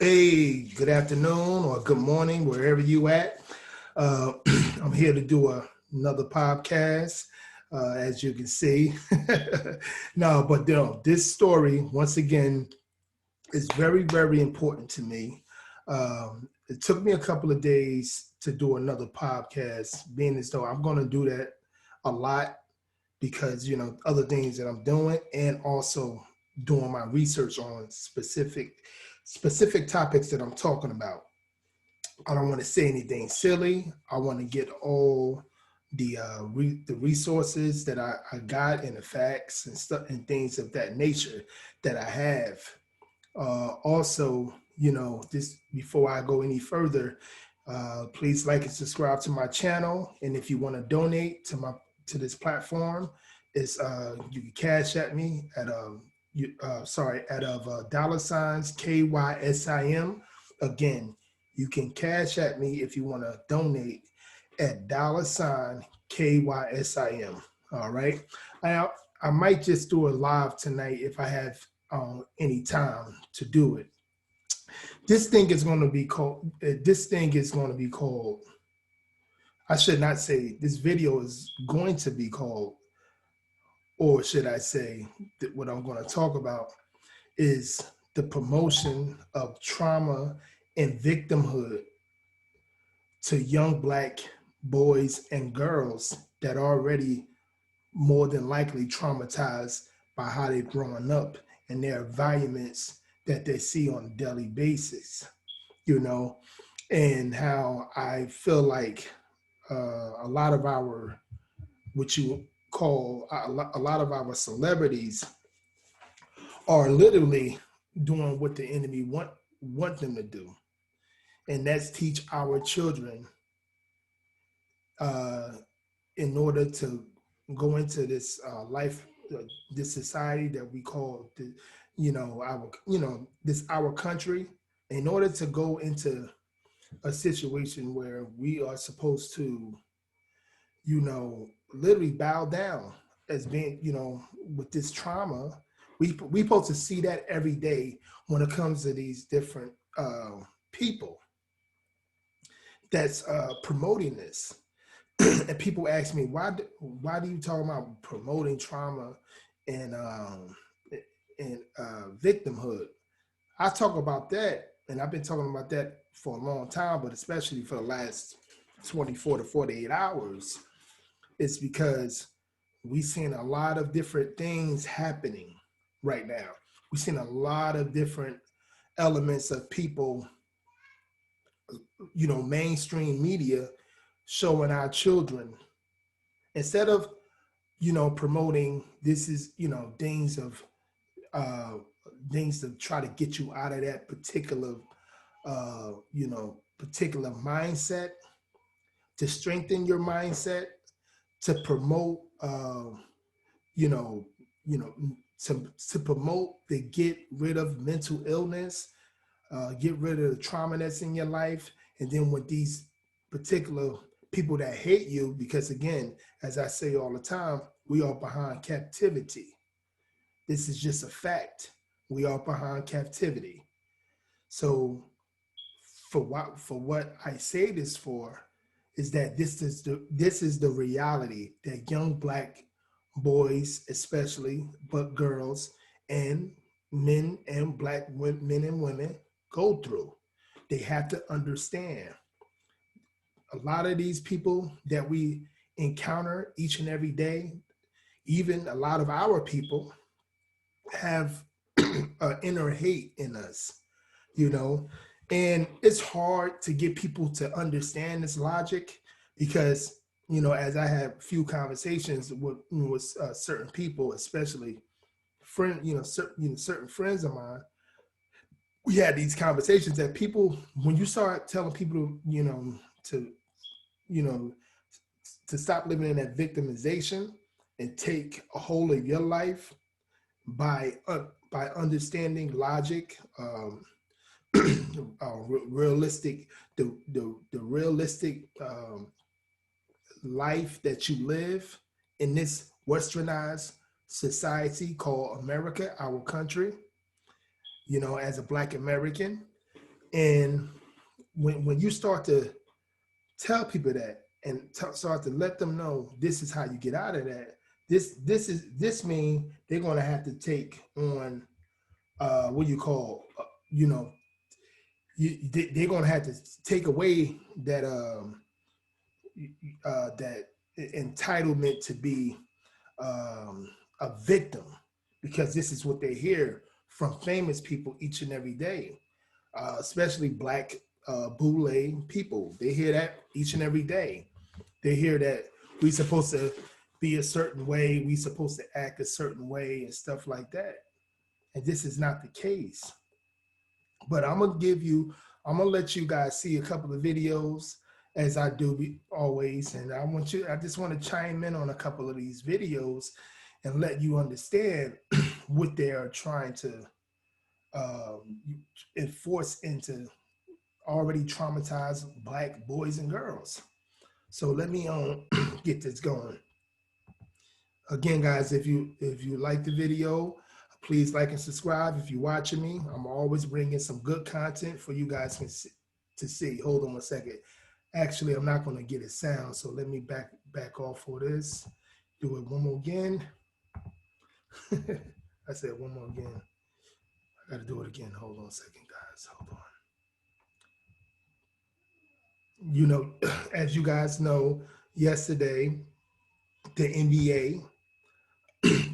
Hey, good afternoon or good morning, wherever you at. Uh, I'm here to do another podcast, as you can see. No, but this story, once again, is very, very important to me. It took me a couple of days to do another podcast, being as though I'm going to do that a lot because, other things that I'm doing and also doing my research on specific topics that I'm talking about. I don't want to say anything silly. I want to get all the resources that I got and the facts and stuff and things of that nature that I have. Also, this before I go any further, please like and subscribe to my channel. And if you want to donate to this platform, it's you can cash at me at at of dollar signs KYSIM. Again, you can cash at me if you want to donate at dollar sign KYSIM. All right. I I might just do it live tonight if I have any time to do it. This thing is going to be called. This thing is going to be called. I should not say this video is going to be called, or should I say that what I'm going to talk about is the promotion of trauma and victimhood to young black boys and girls that are already more than likely traumatized by how they've grown up and their environments that they see on a daily basis, you know, and how I feel like a lot of our, what you call a lot of our celebrities are literally doing what the enemy want them to do, and that's teach our children uh, in order to go into this life, this society that we call the, our, this our country. In order to go into a situation where we are supposed to, literally bow down as being, with this trauma, we supposed to see that every day when it comes to these different people that's promoting this. And people ask me why do you talk about promoting trauma and victimhood? I talk about that, and I've been talking about that for a long time, but especially for the last 24 to 48 hours. It's because we've seen a lot of different things happening right now. We've seen a lot of different elements of people, mainstream media showing our children instead of promoting this is uh things to try to get you out of that particular mindset, to strengthen your mindset, to promote you know you know to promote the get rid of mental illness, get rid of the trauma that's in your life. And then with these particular people that hate you, because again, as I say all the time, we are behind captivity. This is just a fact. We are behind captivity. So for what I say this for is that this is the reality that young black boys, especially, but girls and men and men and women go through. They have to understand a lot of these people that we encounter each and every day, even a lot of our people have inner hate in us, you know, and it's hard to get people to understand this logic because, as I have a few conversations with certain people, especially certain friends of mine, we had these conversations that people, when you start telling people, to, you know, to stop living in that victimization and take a hold of your life by understanding logic, realistic, the realistic life that you live in this westernized society called America, our country. As a Black American, And when you start to tell people that and start to let them know this is how you get out of that, this mean they're going to have to take on what you call you know they're going to have to take away that entitlement to be a victim, because this is what they hear from famous people each and every day, especially black boule people. They hear that each and every day. They hear that we supposed to be a certain way, we supposed to act a certain way and stuff like that. And this is not the case. But I'm gonna let you guys see a couple of videos as I do always, and I just want to chime in on a couple of these videos and let you understand what they are trying to um, enforce into already traumatized black boys and girls. So let me get this going. Again, guys, if you like the video, please like and subscribe. If you're watching me, I'm always bringing some good content for you guys to see. Hold on 1 second. Actually, I'm not going to get a sound, so let me back off for this. Do it one more again. I said one more again. I got to do it again. Hold on 1 second, guys. Hold on. You know, as you guys know, yesterday the NBA.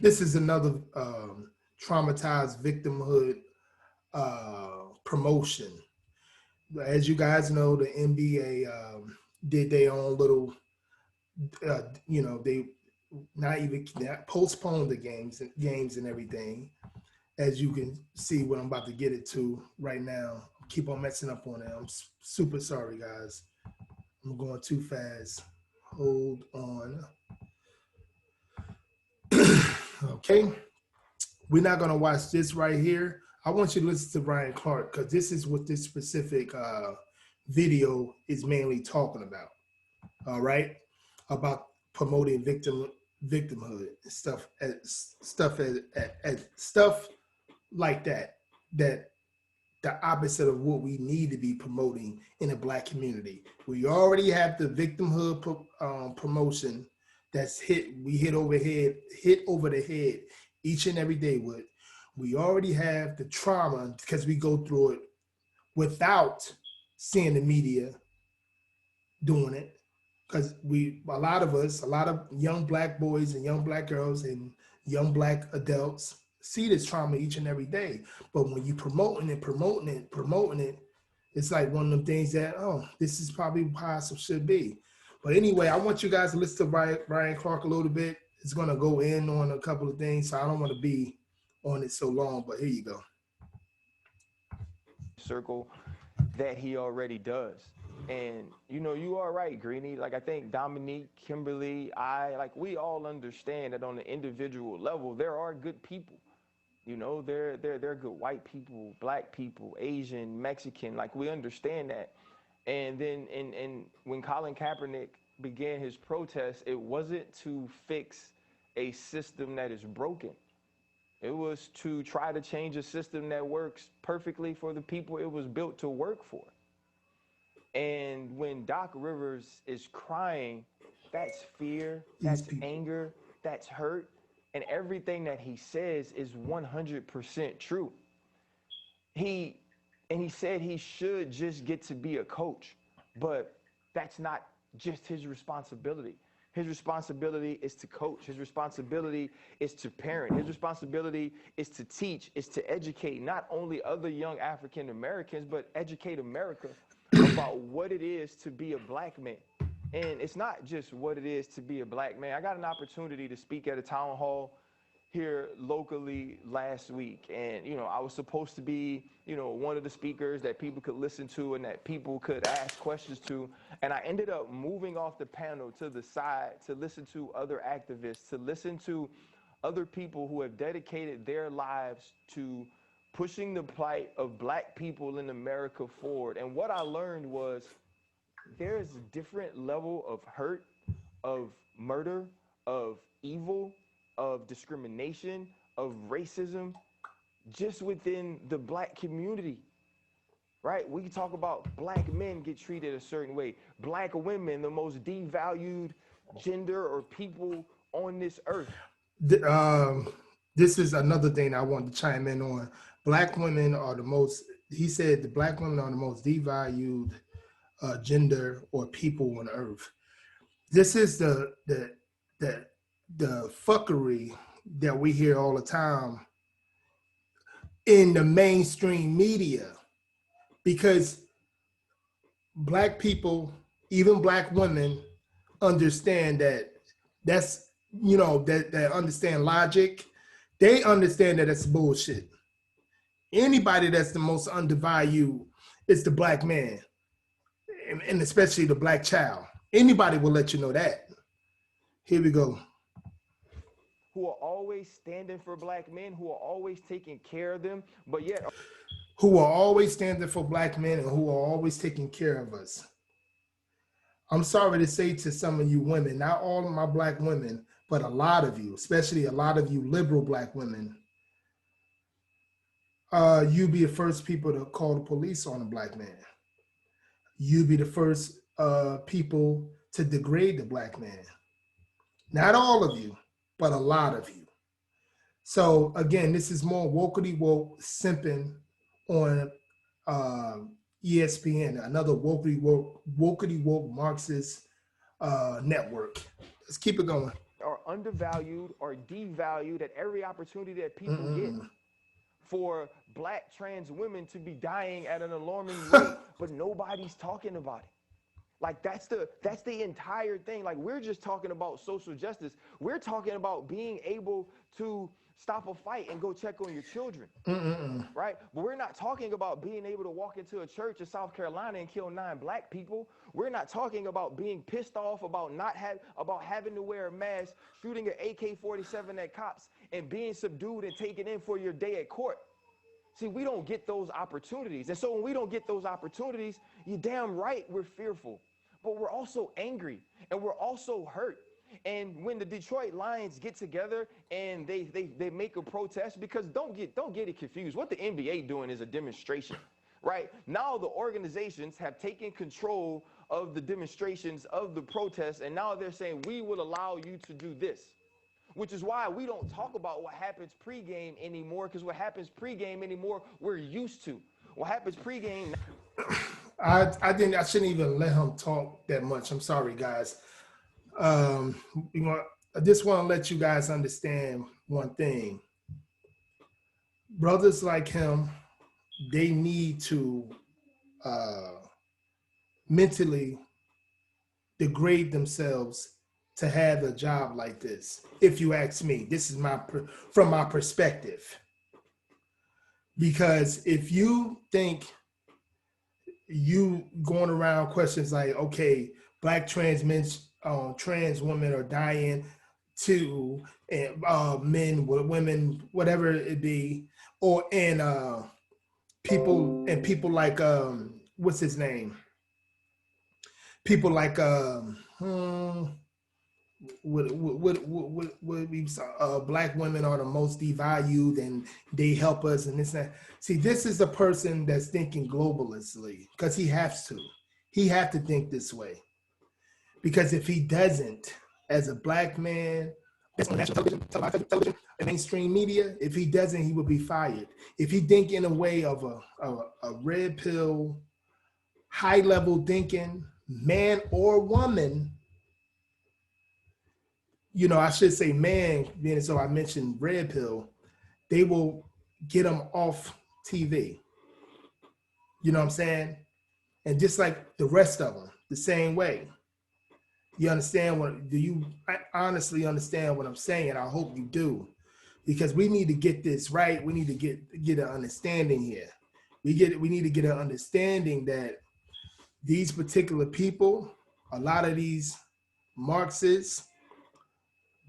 This is another traumatized victimhood promotion. As you guys know, the NBA did their own little, they not even postponed the games and everything. As you can see, what I'm about to get it to right now. Keep on messing up on it. I'm super sorry, guys. I'm going too fast. Hold on. Okay. We're not going to watch this right here. I want you to listen to Ryan Clark, because this is what this specific video is mainly talking about. All right, about promoting victimhood and stuff like that. That the opposite of what we need to be promoting in the black community. We already have the victimhood promotion that's hit over the head each and every day with. We already have the trauma because we go through it without seeing the media doing it, because a lot of us, a lot of young black boys and young black girls and young black adults see this trauma each and every day. But when you promoting it, it's like one of them things that, oh, this is probably how it should be. But anyway, I want you guys to listen to Ryan Clark a little bit. It's going to go in on a couple of things, so I don't want to be on it so long, but here you go. Circle that he already does. And you are right, Greeny. Like I think Dominique, Kimberly, like we all understand that on the individual level, there are good people. They're good white people, black people, Asian, Mexican. Like we understand that. And then and when Colin Kaepernick began his protest, it wasn't to fix a system that is broken. It was to try to change a system that works perfectly for the people it was built to work for. And when Doc Rivers is crying, that's fear, These that's people. anger, that's hurt. And everything that he says is 100% true. He and he said he should just get to be a coach, but that's not just his responsibility. His responsibility is to coach. His responsibility is to parent. His responsibility is to teach, is to educate not only other young African Americans, but educate America about what it is to be a black man. And it's not just what it is to be a black man. I got an opportunity to speak at a town hall here locally last week, and I was supposed to be one of the speakers that people could listen to and that people could ask questions to, and I ended up moving off the panel to the side to listen to other activists, to listen to other people who have dedicated their lives to pushing the plight of black people in America forward. And what I learned was there is a different level of hurt, of murder, of evil, of discrimination, of racism just within the black community, right? We can talk about black men get treated a certain way, black women, the most devalued gender or people on this earth. Th- Um, this is another thing I want to chime in on. Black women are the most. He said the black women are the most devalued gender or people on earth. This is the the fuckery that we hear all the time in the mainstream media, because black people, even black women, understand that that's that understand logic. They understand that it's bullshit. Anybody that's the most undervalued is the black man, and especially the black child. Anybody will let you know that. Here we go. Who are always standing for black men, who are always taking care of them, but yet Who are always standing for black men and who are always taking care of us. I'm sorry to say to some of you women, not all of my black women, but a lot of you, especially a lot of you liberal black women, you be the first people to call the police on a black man. You be the first people to degrade the black man. Not all of you, but a lot of you. So again, this is more wokey woke simping on uh, ESPN, another wokey woke Marxist network. Let's keep it going. are undervalued or devalued at every opportunity that people get. Mm-mm. For black trans women to be dying at an alarming rate, but nobody's talking about it. Like that's the entire thing. Like we're just talking about social justice. We're talking about being able to stop a fight and go check on your children. Mm-mm. Right? But we're not talking about being able to walk into a church in South Carolina and kill 9 black people. We're not talking about being pissed off about about having to wear a mask, shooting an AK-47 at cops, and being subdued and taken in for your day at court. See, we don't get those opportunities. And so when we don't get those opportunities, you're damn right we're fearful. But we're also angry and we're also hurt. And when the Detroit Lions get together and they make a protest, because don't get it confused. What the NBA doing is a demonstration, right? Now the organizations have taken control of the demonstrations, of the protests, and now they're saying we will allow you to do this. Which is why we don't talk about what happens pregame anymore, because what happens pregame anymore, we're used to. What happens pregame. I shouldn't even let him talk that much. I'm sorry, guys. Um, I just want to let you guys understand one thing. Brothers like him, they need to uh, mentally degrade themselves to have a job like this. If you ask me, this is from my perspective. Because if you think you going around questions like, okay, black trans men, trans women are dying too, and men, women, whatever it be, or and people like what's his name? People like what we black women are the most devalued and they help us and this and that. See, this is a person that's thinking globalistly because he has to. He have to think this way because if he doesn't, as a black man, on national television, and mainstream media, if he doesn't, he will be fired. If he think in a way of a red pill, high level thinking, man or woman, I should say man, being so I mentioned red pill, they will get them off TV. You know what I'm saying? And just like the rest of them, the same way. You understand I honestly understand what I'm saying? I hope you do. Because we need to get this right. We need to get an understanding here. We need to get an understanding that these particular people, a lot of these Marxists,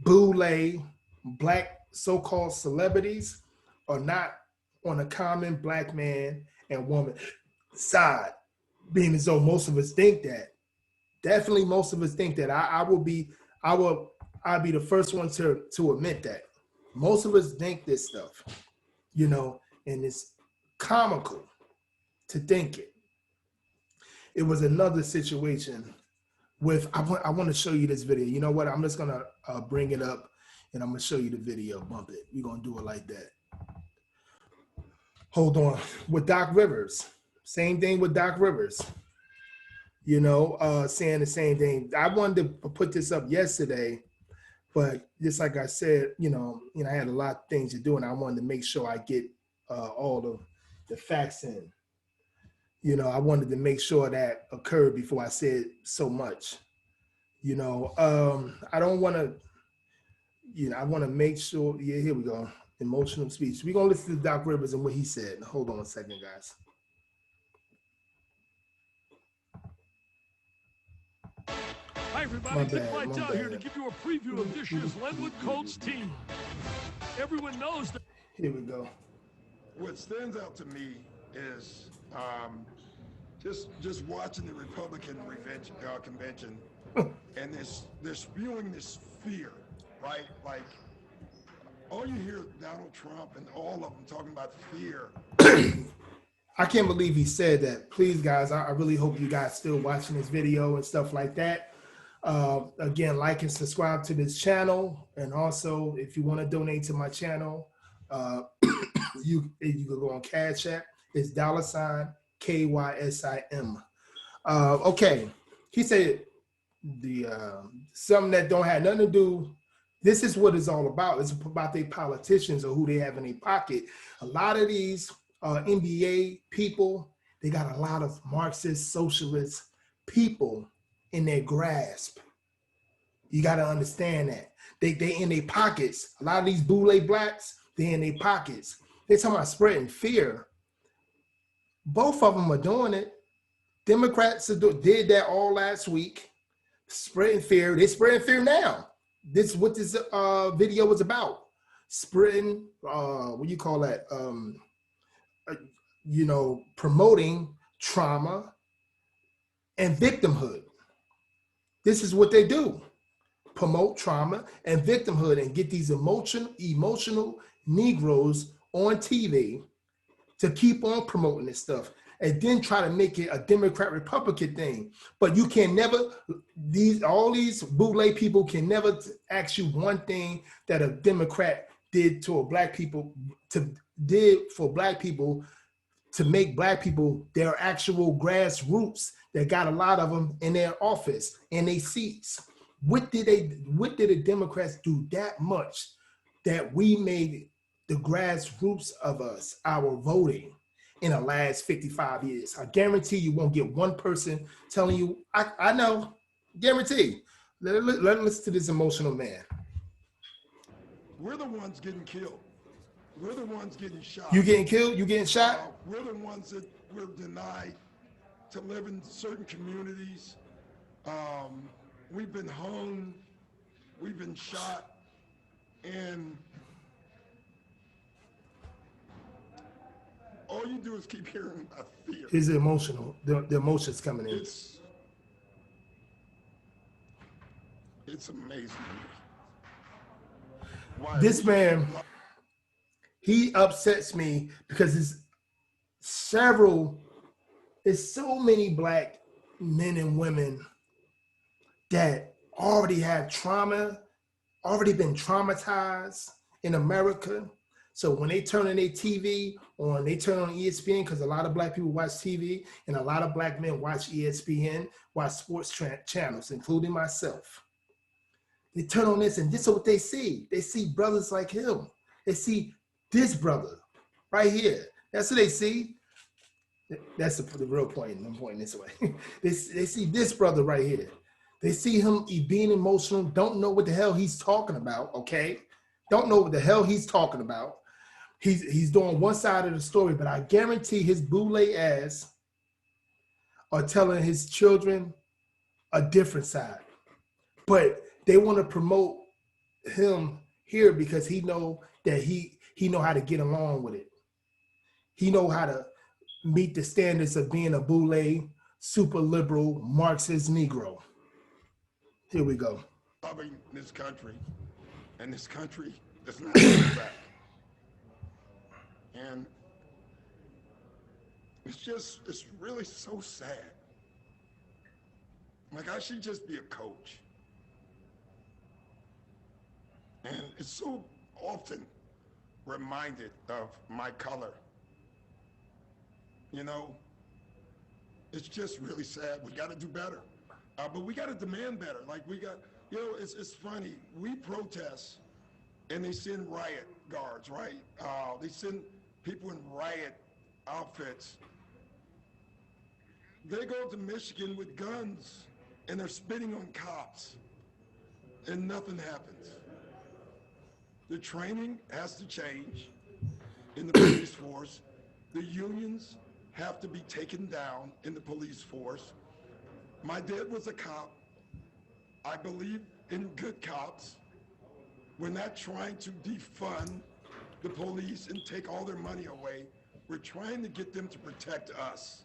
boule, black so-called celebrities are not on a common black man and woman side, being as though most of us think that. Definitely most of us think that. I'll be the first one to admit that. Most of us think this stuff, and it's comical. to think it. It was another situation with, I want to show you this video. You know what? I'm just going to bring it up and I'm going to show you the video. Bump it. We're going to do it like that. Hold on. With Doc Rivers. Same thing with Doc Rivers. You know, saying the same thing. I wanted to put this up yesterday, but just like I said, I had a lot of things to do and I wanted to make sure I get all the facts in. I wanted to make sure that occurred before I said so much. I don't want to, I want to make sure, yeah, here we go. Emotional speech. We're going to listen to Doc Rivers and what he said. Hold on a second, guys. Hi, everybody. Tim Vitale here to give you a preview of this year's Lenwood Colts team. Everyone knows that. Here we go. What stands out to me is just watching the Republican convention, and they're spewing this fear, right? Like, all you hear Donald Trump and all of them talking about fear. I can't believe he said that. Please, guys, I really hope you guys still watching this video and stuff like that. Again, like and subscribe to this channel. And also, if you want to donate to my channel, you can go on Cash App. It's $KYSIM. Okay. He said something that don't have nothing to do. This is what it's all about. It's about their politicians or who they have in their pocket. A lot of these NBA people, they got a lot of Marxist, socialist people in their grasp. You got to understand that. They in their pockets. A lot of these boule blacks, they in their pockets. They're talking about spreading fear. Both of them are doing it. Democrats did that all last week, spreading fear. They're spreading fear now. This is what this video was about. Spreading, what do you call that? Promoting trauma and victimhood. This is what they do. Promote trauma and victimhood and get these emotional Negroes on TV to keep on promoting this stuff and then try to make it a Democrat-Republican thing. But you can never, all these boule people can never ask you one thing that a Democrat did to black people, to make black people their actual grassroots that got a lot of them in their office and their seats. What did the Democrats do that much that we made the grassroots of us, our voting, in the last 55 years? I guarantee you won't get one person telling you, I know, guarantee. Let listen to this emotional man. We're the ones getting killed. We're the ones getting shot. You getting killed? You getting shot? We're the ones that we're denied to live in certain communities. We've been hung. We've been shot. And all you do is keep hearing about fear. It's emotional. The emotions coming in. It's amazing. This man, he upsets me because it's so many black men and women that already have trauma, already been traumatized in America. So when they turn on their TV on, they turn on ESPN, because a lot of black people watch TV and a lot of black men watch ESPN, watch sports channels, including myself. They turn on this and this is what they see. They see brothers like him. They see this brother right here. That's what they see. That's the real point. I'm pointing this way. They see this brother right here. They see him being emotional, don't know what the hell he's talking about, okay? Don't know what the hell he's talking about. He's doing one side of the story, but I guarantee his boule ass are telling his children a different side. But they want to promote him here because he know that he know how to get along with it. He know how to meet the standards of being a boule, super liberal, Marxist Negro. Here we go. Loving this country, and this country does not go back. And it's really so sad. Like, I should just be a coach. And it's so often reminded of my color. You know, it's just really sad. We got to do better. But we got to demand better. Like, it's funny. We protest and they send riot guards, right? They send people in riot outfits. They go to Michigan with guns and they're spitting on cops and nothing happens. The training has to change in the police force. The unions have to be taken down in the police force. My dad was a cop. I believe in good cops. We're not trying to defund the police and take all their money away. We're trying to get them to protect us,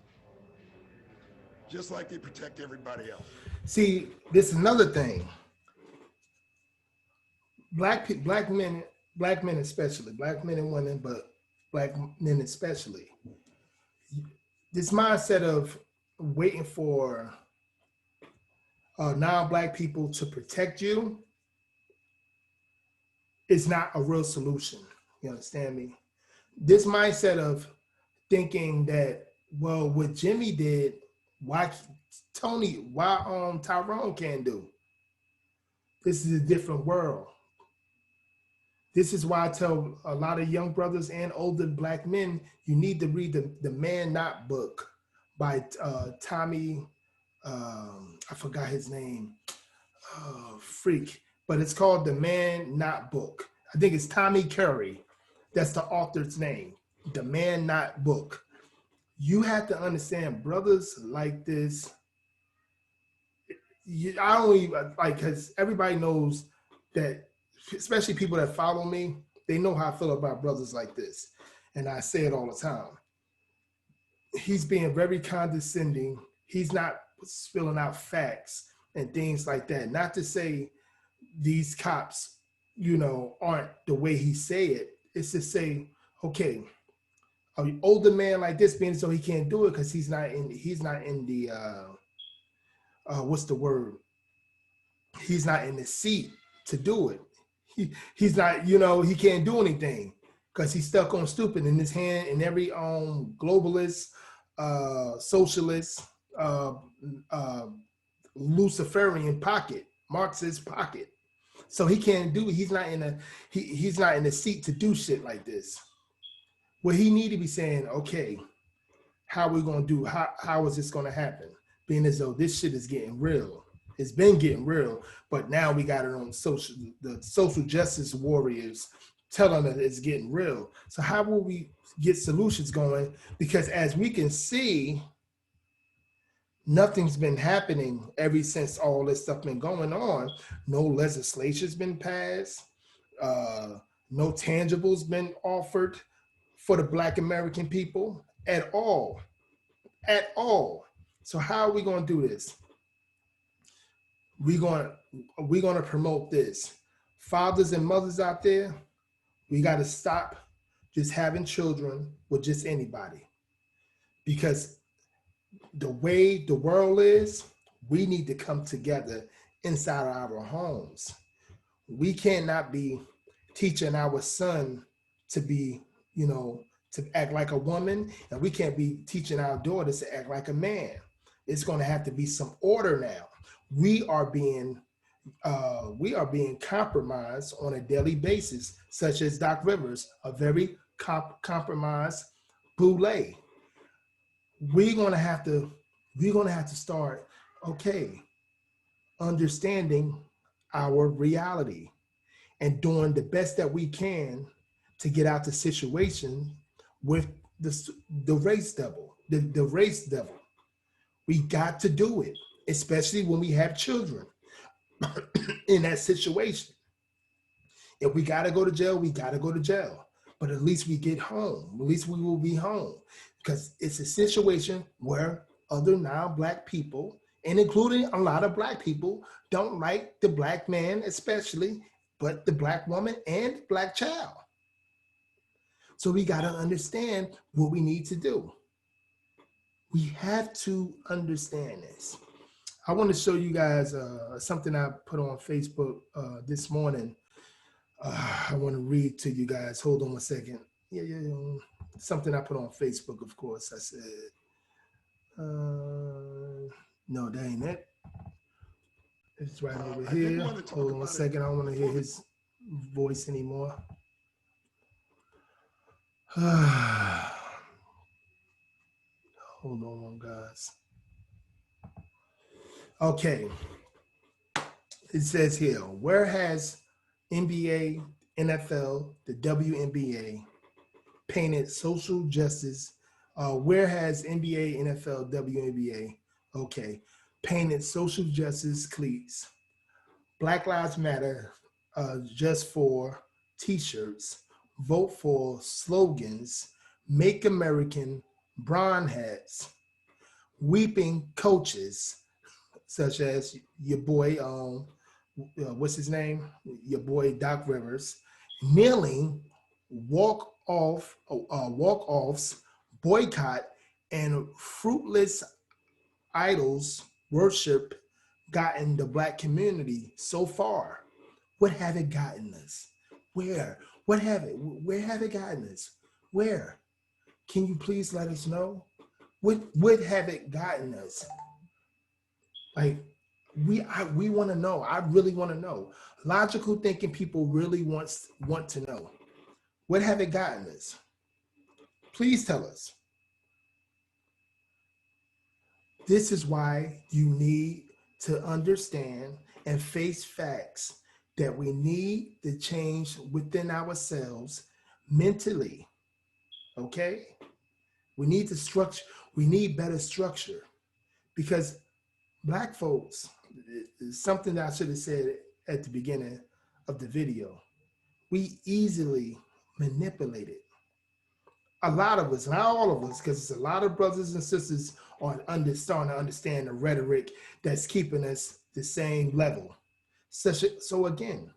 just like they protect everybody else. See, this is another thing. Black men especially, black men and women, but black men especially. This mindset of waiting for non-black people to protect you is not a real solution. You understand me? This mindset of thinking that, well, what Jimmy did, why Tyrone can't do? This is a different world. This is why I tell a lot of young brothers and older black men, you need to read the Man Not book by Tommy, I forgot his name, but it's called The Man Not book. I think it's Tommy Curry. That's the author's name, The Man Not book. You have to understand, brothers like this, I don't even, like, because everybody knows that, especially people that follow me, they know how I feel about brothers like this. And I say it all the time. He's being very condescending. He's not spilling out facts and things like that. Not to say these cops, aren't the way he say it. It's to say, okay, an older man like this being so he can't do it because he's not in the what's the word? He's not in the seat to do it. He's not, he can't do anything because he's stuck on stupid in his hand in every globalist, socialist, Luciferian pocket, Marxist pocket. So he can't do it. He's not in a seat to do shit like this. What he need to be saying, okay, how are we gonna do? How is this gonna happen? Being as though this shit is getting real. It's been getting real, but now we got it on the social justice warriors telling us it's getting real. So how will we get solutions going? Because as we can see, nothing's been happening ever since all this stuff been going on. No legislation's been passed. No tangibles been offered for the Black American people at all. At all. So how are we going to do this? We're going to promote this. Fathers and mothers out there, we got to stop just having children with just anybody. Because the way the world is, we need to come together inside of our homes. We cannot be teaching our son to be, to act like a woman, and we can't be teaching our daughters to act like a man. It's going to have to be some order now. We are being compromised on a daily basis, such as Doc Rivers, a very compromised boule. We're gonna have to start, okay, understanding our reality and doing the best that we can to get out the situation with the race devil, the race devil. We got to do it, especially when we have children in that situation. If we got to go to jail, we got to go to jail. But at least we get home. At least we will be home. Because it's a situation where other non-Black people, and including a lot of Black people, don't like the Black man especially, but the Black woman and Black child. So we got to understand what we need to do. We have to understand this. I want to show you guys something I put on Facebook this morning. I want to read to you guys. Hold on one second. Yeah. Something I put on Facebook, of course. I said, no, that ain't it. It's right over here. Hold on a second. I don't want to hear his voice anymore. Hold on, guys. Okay. It says here, where has NBA, NFL, the WNBA painted social justice? Where has NBA, NFL, WNBA, okay, painted social justice cleats? Black Lives Matter, just for t-shirts, vote for slogans, make American brown hats, weeping coaches, such as your boy, what's his name? Your boy Doc Rivers, kneeling, walk-offs, boycott, and fruitless idols worship gotten the Black community so far? What have it gotten us? Where? Where have it gotten us? Where? Can you please let us know? What have it gotten us? Like, we want to know. I really want to know. Logical thinking people really want to know. What have it gotten us? Please tell us. This is why you need to understand and face facts that we need to change within ourselves mentally. Okay? We need the structure. We need better structure, because Black folks, something that I should have said at the beginning of the video, we easily manipulated. A lot of us, not all of us, because it's a lot of brothers and sisters are starting to understand the rhetoric that's keeping us the same level. So again,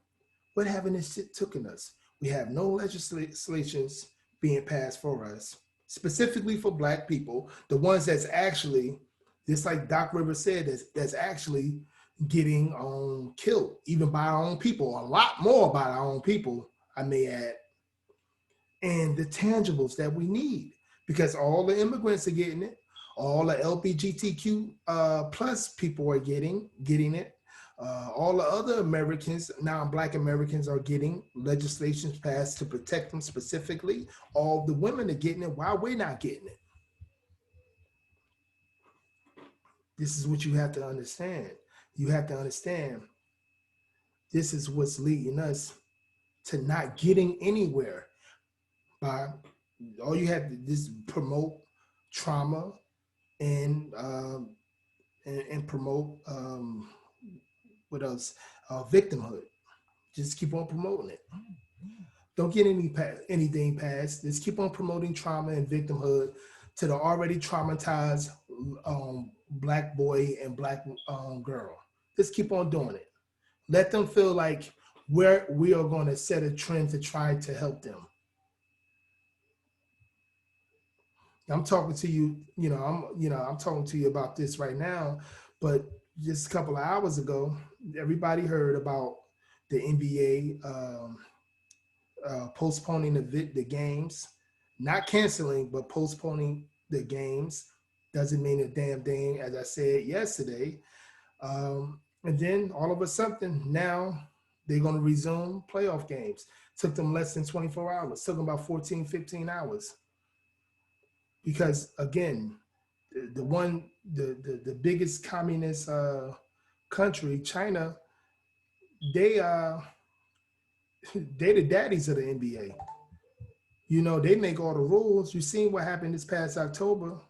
what having this shit taken us? We have no legislations being passed for us, specifically for Black people, the ones that's actually, just like Doc Rivers said, that's actually getting killed, even by our own people, a lot more by our own people, I may add, and the tangibles that we need, because all the immigrants are getting it, all the LGBTQ plus people are getting it. All the other Americans, now Black Americans, are getting legislations passed to protect them specifically. All the women are getting it while we're not getting it. This is what you have to understand. You have to understand this is what's leading us to not getting anywhere. By all you have to do is promote trauma and promote what else? Victimhood. Just keep on promoting it. Don't get anything passed. Just keep on promoting trauma and victimhood to the already traumatized Black boy and Black girl. Just keep on doing it. Let them feel like we are going to set a trend to try to help them. I'm talking to you, I'm talking to you about this right now, but just a couple of hours ago, everybody heard about the NBA postponing the games, not canceling, but postponing the games. Doesn't mean a damn thing, as I said yesterday. And then all of a sudden, now they're going to resume playoff games. Took them less than 24 hours. Took them about 14, 15 hours. Because again, the biggest communist country, China, they the daddies of the NBA. They make all the rules. You've seen what happened this past October.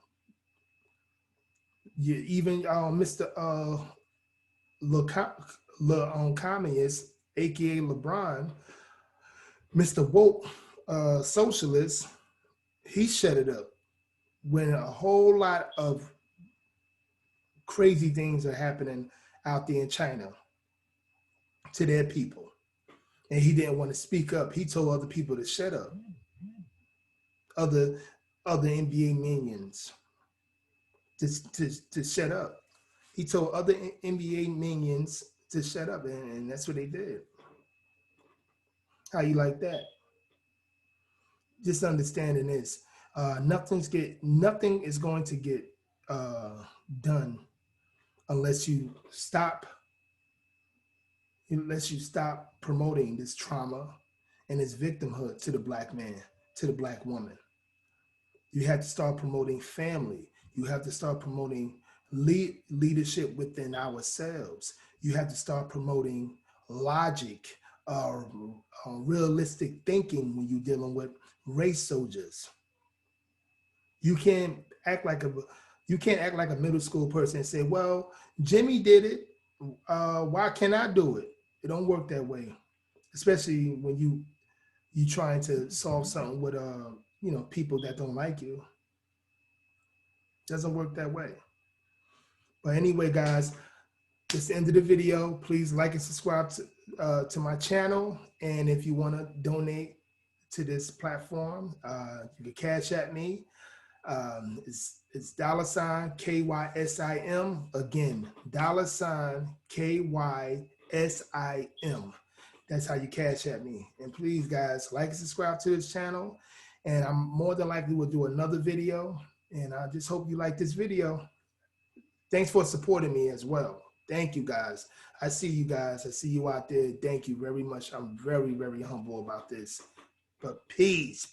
Even Mr. Communist, aka LeBron, Mr. Woke socialist, he shut it up when a whole lot of crazy things are happening out there in China to their people. And he didn't want to speak up. He told other people to shut up. Other NBA minions. to shut up. He told other NBA minions to shut up, and that's what they did. How you like that? Just understanding this, nothing is going to get done unless you stop promoting this trauma and this victimhood to the black man, to the black woman. You have to start promoting family. You have to start promoting leadership within ourselves. You have to start promoting logic, realistic thinking when you're dealing with race soldiers. You can't act like a middle school person and say, "Well, Jimmy did it. Why can't I do it?" It don't work that way, especially when you trying to solve something with people that don't like you. Doesn't work that way. But anyway, guys, it's the end of the video. Please like and subscribe to my channel. And if you want to donate to this platform, you can cash at me. It's $ KYSIM. Again, $ KYSIM. That's how you cash at me. And please, guys, like and subscribe to this channel. And I'm more than likely will do another video. And I just hope you like this video. Thanks for supporting me as well. Thank you, guys. I see you guys. I see you out there. Thank you very much. I'm very, very humble about this. But peace.